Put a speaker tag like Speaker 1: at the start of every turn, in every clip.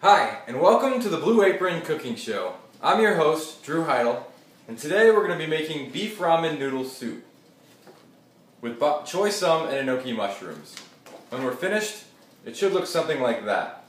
Speaker 1: Hi, and welcome to the Blue Apron Cooking Show. I'm your host, Drew Heidel, and today we're going to be making beef ramen noodle soup with choy sum and enoki mushrooms. When we're finished, it should look something like that.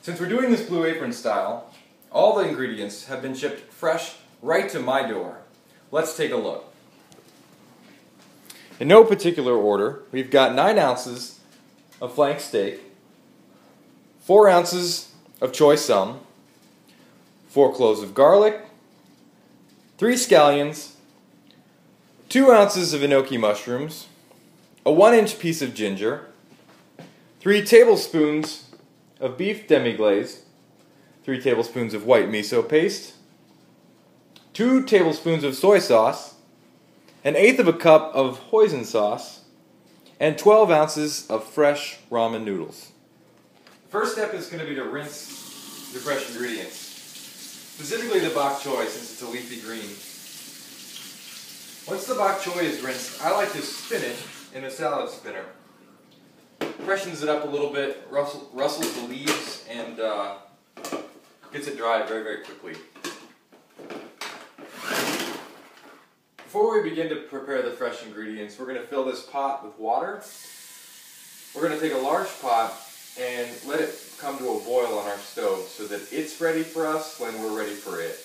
Speaker 1: Since we're doing this Blue Apron style, all the ingredients have been shipped fresh right to my door. Let's take a look. In no particular order, we've got 9 ounces of flank steak, 4 ounces of choy sum, 4 cloves of garlic, 3 scallions, 2 ounces of enoki mushrooms, a 1-inch piece of ginger, 3 tablespoons of beef demi-glaze, 3 tablespoons of white miso paste, 2 tablespoons of soy sauce, 1/8 of a cup of hoisin sauce, and 12 ounces of fresh ramen noodles. The first step is going to be to rinse your fresh ingredients, specifically the bok choy since it's a leafy green. Once the bok choy is rinsed, I like to spin it in a salad spinner. Freshens it up a little bit, rustles the leaves, and gets it dry very, very quickly. Before we begin to prepare the fresh ingredients, we're going to fill this pot with water. We're going to take a large pot and let it come to a boil on our stove so that it's ready for us when we're ready for it.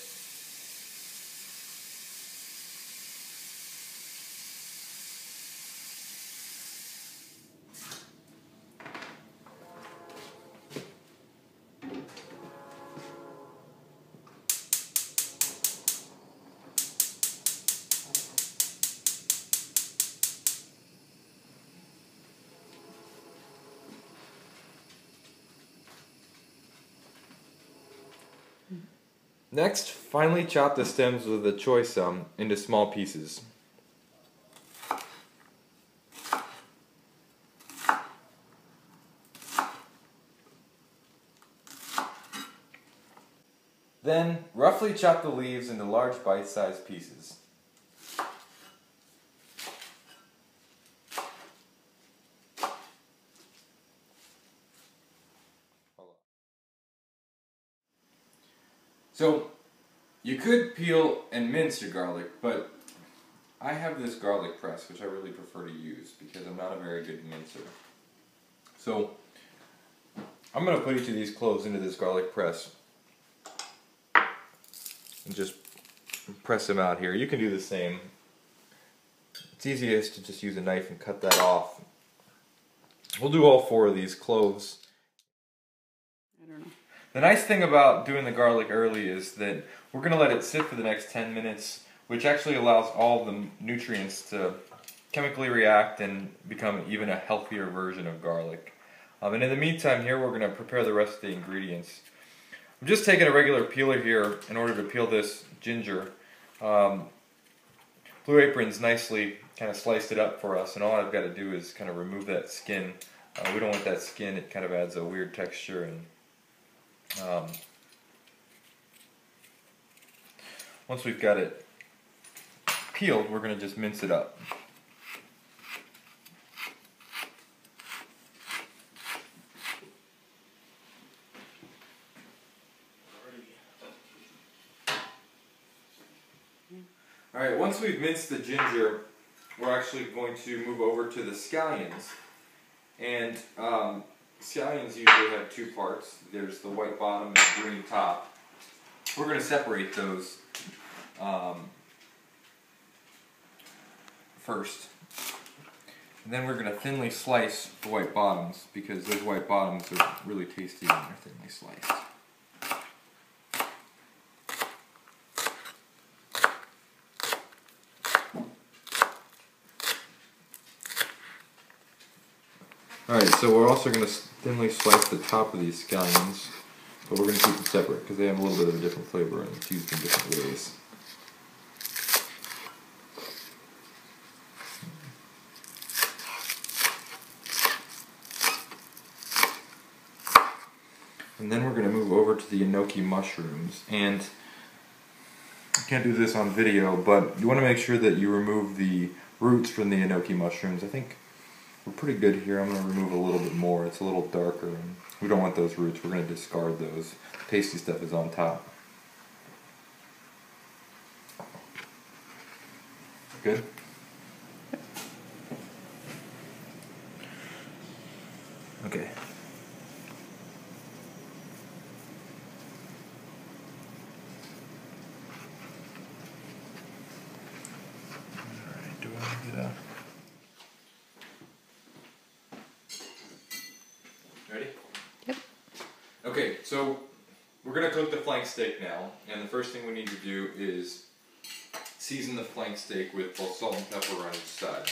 Speaker 1: Next, finely chop the stems of the choy sum into small pieces. Then, roughly chop the leaves into large bite-sized pieces. So, you could peel and mince your garlic, but I have this garlic press, which I really prefer to use because I'm not a very good mincer. So, I'm going to put each of these cloves into this garlic press and just press them out here. You can do the same. It's easiest to just use a knife and cut that off. We'll do all 4 of these cloves. The nice thing about doing the garlic early is that we're going to let it sit for the next 10 minutes, which actually allows all the nutrients to chemically react and become even a healthier version of garlic. And in the meantime here, we're going to prepare the rest of the ingredients. I'm just taking a regular peeler here in order to peel this ginger. Blue Apron's nicely kind of sliced it up for us, and all I've got to do is kind of remove that skin. We don't want that skin, it kind of adds a weird texture. And once we've got it peeled, we're going to just mince it up. Alright, once we've minced the ginger, we're actually going to move over to the scallions. And scallions usually have 2 parts. There's the white bottom and the green top. We're going to separate those first. And then we're going to thinly slice the white bottoms because those white bottoms are really tasty when they're thinly sliced. Alright, so we're also going to thinly slice the top of these scallions, but we're going to keep them separate because they have a little bit of a different flavor and it's used in different ways. And then we're going to move over to the enoki mushrooms, and I can't do this on video, but you want to make sure that you remove the roots from the enoki mushrooms. I think we're pretty good here. I'm going to remove a little bit more. It's a little darker, and we don't want those roots. We're going to discard those. The tasty stuff is on top. Good? Okay. Alright, do I need to... Ready?
Speaker 2: Yep.
Speaker 1: Okay, so we're going to cook the flank steak now, and the first thing we need to do is season the flank steak with both salt and pepper on each side.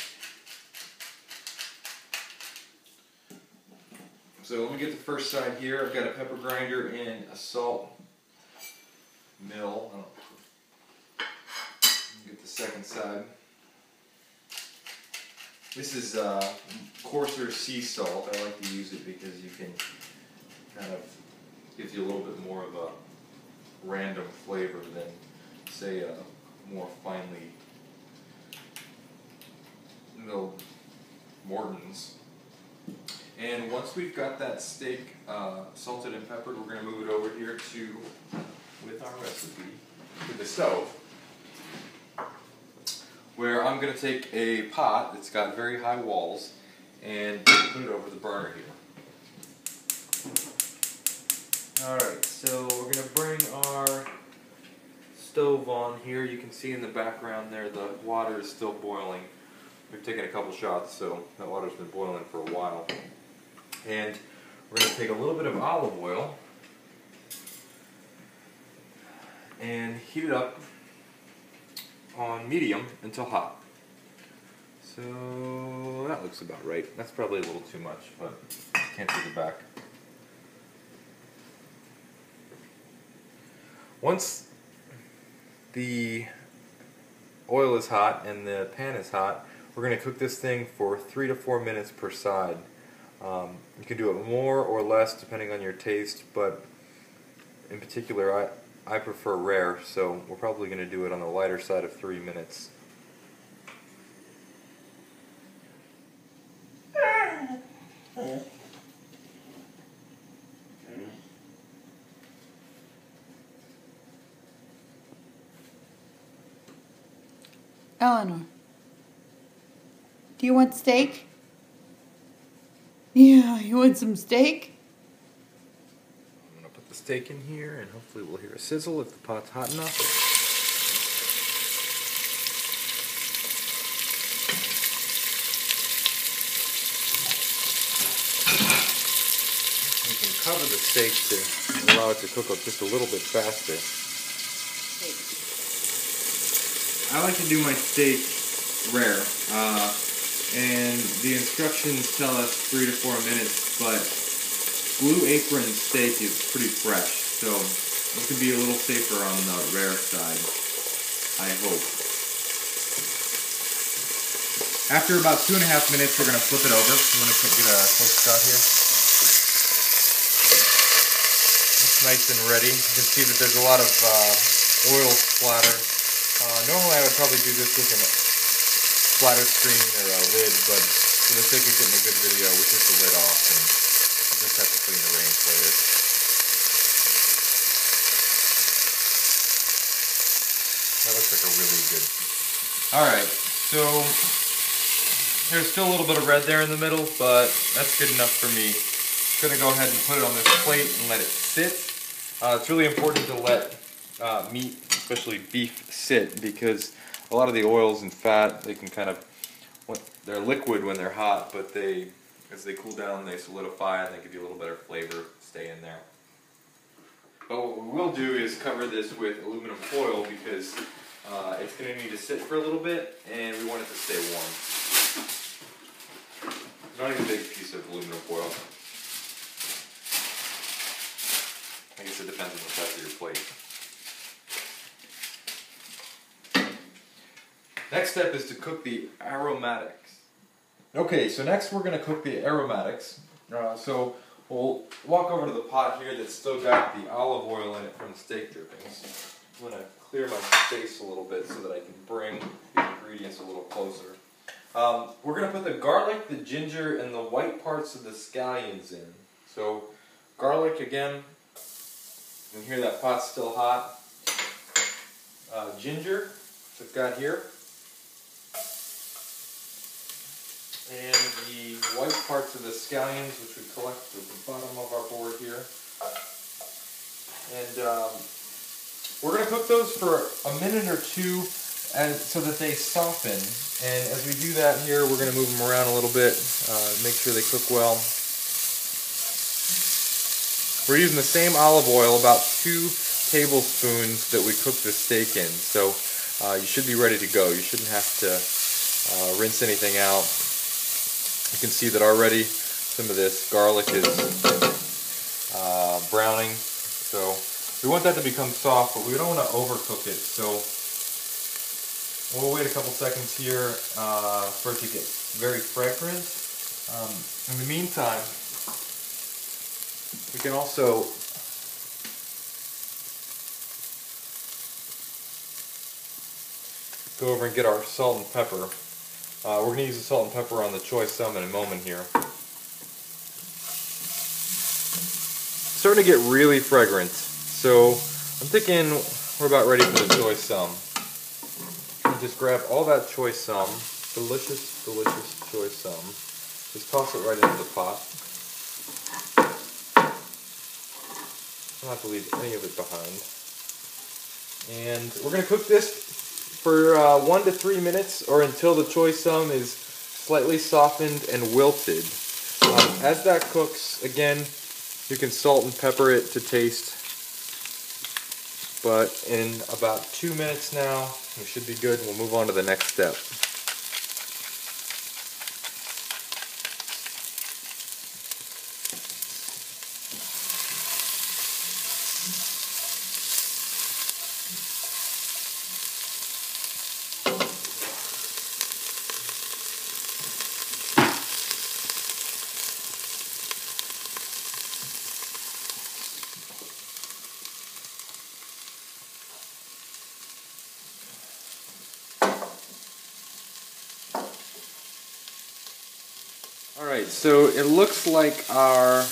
Speaker 1: So let me get the first side here. I've got a pepper grinder and a salt mill. Get the second side. This is coarser sea salt. I like to use it because you can kind of gives you a little bit more of a random flavor than, say, a more finely milled Morton's. And once we've got that steak salted and peppered, we're going to move it over here to, with our recipe, to the stove, where I'm going to take a pot that's got very high walls and put it over the burner here. Alright, so we're going to bring our stove on here. You can see in the background there the water is still boiling. We've taken a couple shots, so that water's been boiling for a while. And we're going to take a little bit of olive oil and heat it up on medium until hot. So that looks about right. That's probably a little too much, but can't take it back. Once the oil is hot and the pan is hot, we're going to cook this thing for 3 to 4 minutes per side. You can do it more or less depending on your taste, but in particular I prefer rare, so we're probably going to do it on the lighter side of 3 minutes.
Speaker 2: Eleanor, do you want steak? Yeah, you want some steak?
Speaker 1: I'm going to put the steak in here and hopefully we'll hear a sizzle if the pot's hot enough. You can cover the steak to allow it to cook up just a little bit faster. I like to do my steak rare, and the instructions tell us 3 to 4 minutes, but Blue Apron steak is pretty fresh, so it could be a little safer on the rare side, I hope. After about 2.5 minutes, we're going to flip it over. I'm going to get a close shot here. It's nice and ready. You can see that there's a lot of oil splatter. Normally I would probably do this with a splatter screen or a lid, but for the sake of getting a good video, we took the lid off and we'll just have to clean the range later. That looks like a really good piece. Alright, so there's still a little bit of red there in the middle, but that's good enough for me. I'm going to go ahead and put it on this plate and let it sit. It's really important to let meat, especially beef, sit, because a lot of the oils and fat, they can kind of, they're liquid when they're hot, but as they cool down, they solidify and they give you a little better flavor, stay in there. But what we will do is cover this with aluminum foil because it's going to need to sit for a little bit and we want it to stay warm. Not even a big piece of aluminum foil. I guess it depends on the size of your plate. Next step is to cook the aromatics. Okay, so next we're going to cook the aromatics. So we'll walk over to the pot here that's still got the olive oil in it from the steak drippings. I'm going to clear my space a little bit so that I can bring these ingredients a little closer. We're going to put the garlic, the ginger, and the white parts of the scallions in. So garlic again, you can hear that pot's still hot. Ginger, which I've got here. And the white parts of the scallions, which we collect at the bottom of our board here. And we're going to cook those for a minute or two so that they soften. And as we do that here, we're going to move them around a little bit, make sure they cook well. We're using the same olive oil, about 2 tablespoons that we cooked the steak in. So you should be ready to go. You shouldn't have to rinse anything out. You can see that already some of this garlic is browning. So we want that to become soft, but we don't want to overcook it. So we'll wait a couple seconds here for it to get very fragrant. In the meantime, we can also go over and get our salt and pepper. We're going to use the salt and pepper on the choy sum in a moment here. It's starting to get really fragrant, so I'm thinking we're about ready for the choy sum. Just grab all that choy sum, delicious, delicious choy sum. Just toss it right into the pot. Don't have to leave any of it behind. And we're going to cook this for 1 to 3 minutes, or until the choy sum is slightly softened and wilted. As that cooks, again, you can salt and pepper it to taste. But in about 2 minutes now, we should be good. We'll move on to the next step. Alright, so it looks like our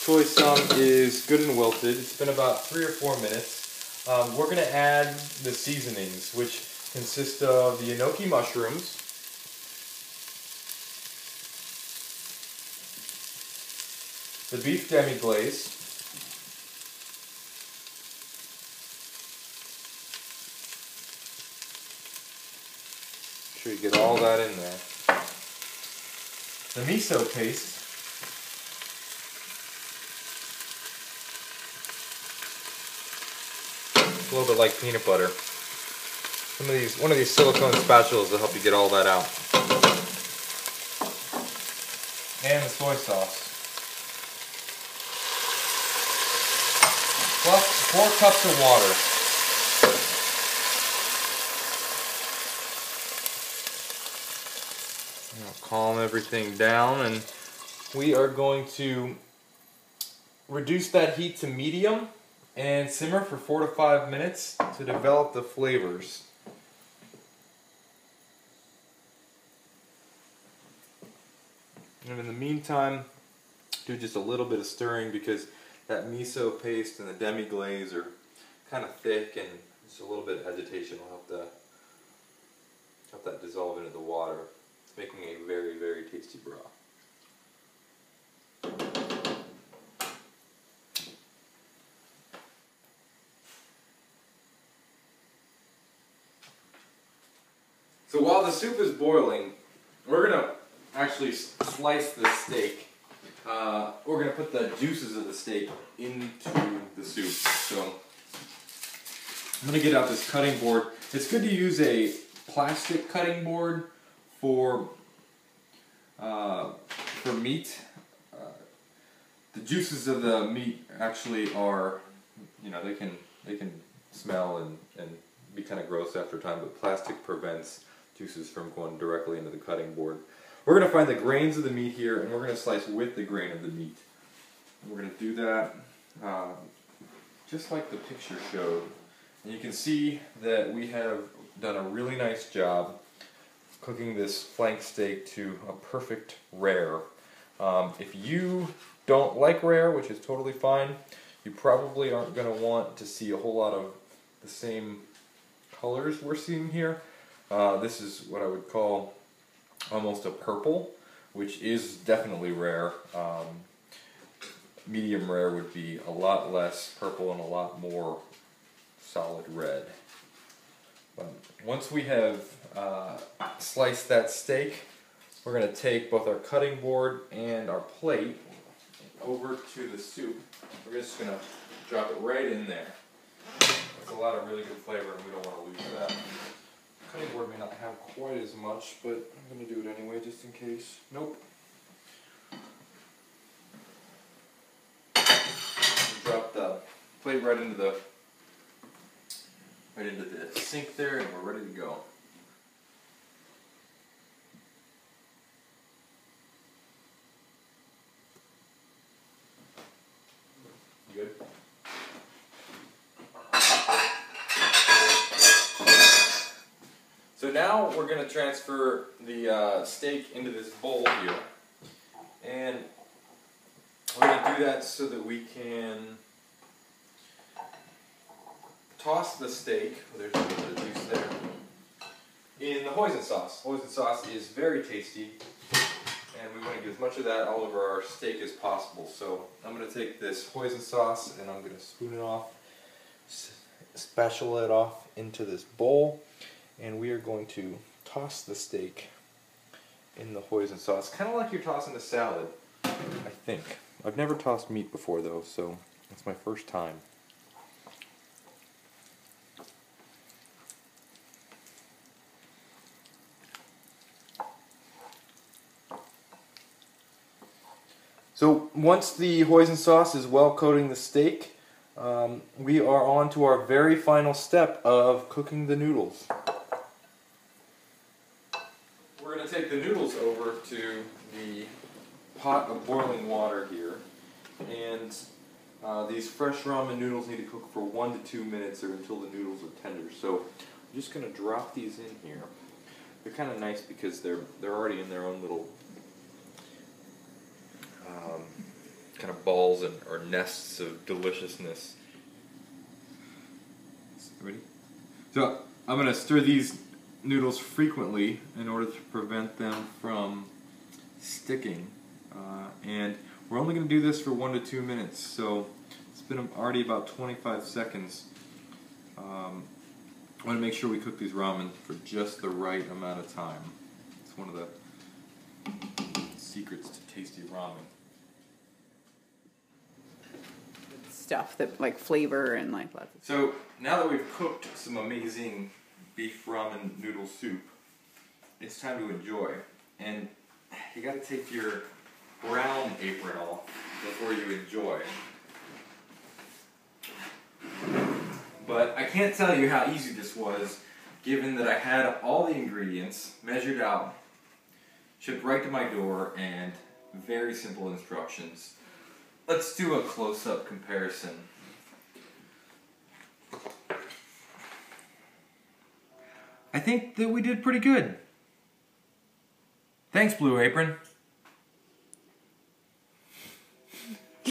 Speaker 1: choy sum is good and wilted. It's been about 3 or 4 minutes. We're going to add the seasonings, which consist of the enoki mushrooms, the beef demi-glace, make sure you get all that in there. The miso paste, it's a little bit like peanut butter. One of these silicone spatulas will help you get all that out. And the soy sauce. Plus 4 cups of water. Calm everything down, and we are going to reduce that heat to medium and simmer for 4 to 5 minutes to develop the flavors. And in the meantime, do just a little bit of stirring, because that miso paste and the demi-glaze are kind of thick, and just a little bit of agitation will help that dissolve into the water, making a very, very tasty broth. So while the soup is boiling, we're going to actually slice the steak. We're going to put the juices of the steak into the soup. So I'm going to get out this cutting board. It's good to use a plastic cutting board for meat. The juices of the meat actually are, they can smell and be kind of gross after time, but plastic prevents juices from going directly into the cutting board. We're going to find the grains of the meat here, and we're going to slice with the grain of the meat. And we're going to do that just like the picture showed. And you can see that we have done a really nice job cooking this flank steak to a perfect rare. If you don't like rare, which is totally fine, you probably aren't going to want to see a whole lot of the same colors we're seeing here. This is what I would call almost a purple, which is definitely rare. Medium rare would be a lot less purple and a lot more solid red. But once we have sliced that steak, we're going to take both our cutting board and our plate over to the soup. We're just going to drop it right in there. That's a lot of really good flavor, and we don't want to lose that. Cutting board may not have quite as much, but I'm going to do it anyway just in case. Nope. Drop the plate right into the sink there, and we're ready to go. Good. So now we're going to transfer the steak into this bowl here, and we're going to do that so that we can toss the steak, there's a little bit of juice there, in the hoisin sauce. Hoisin sauce is very tasty, and we want to get as much of that all over our steak as possible. So I'm going to take this hoisin sauce and I'm going to spoon it off, spatula it off into this bowl, and we are going to toss the steak in the hoisin sauce, kind of like you're tossing a salad, I think. I've never tossed meat before though, so it's my first time. So once the hoisin sauce is well coating the steak, we are on to our very final step of cooking the noodles. We're going to take the noodles over to the pot of boiling water here, and these fresh ramen noodles need to cook for 1 to 2 minutes or until the noodles are tender. So I'm just going to drop these in here. They're kind of nice because they're already in their own little kind of balls or nests of deliciousness. Ready? So I'm going to stir these noodles frequently in order to prevent them from sticking, and we're only going to do this for 1 to 2 minutes, so it's been already about 25 seconds. I want to make sure we cook these ramen for just the right amount of time. It's one of the secrets to tasty ramen.
Speaker 2: Stuff that like flavor and like lots of.
Speaker 1: So now that we've cooked some amazing beef ramen noodle soup, it's time to enjoy. And you got to take your brown apron off before you enjoy. But I can't tell you how easy this was, given that I had all the ingredients measured out, shipped right to my door, and very simple instructions. Let's do a close-up comparison. I think that we did pretty good. Thanks, Blue Apron.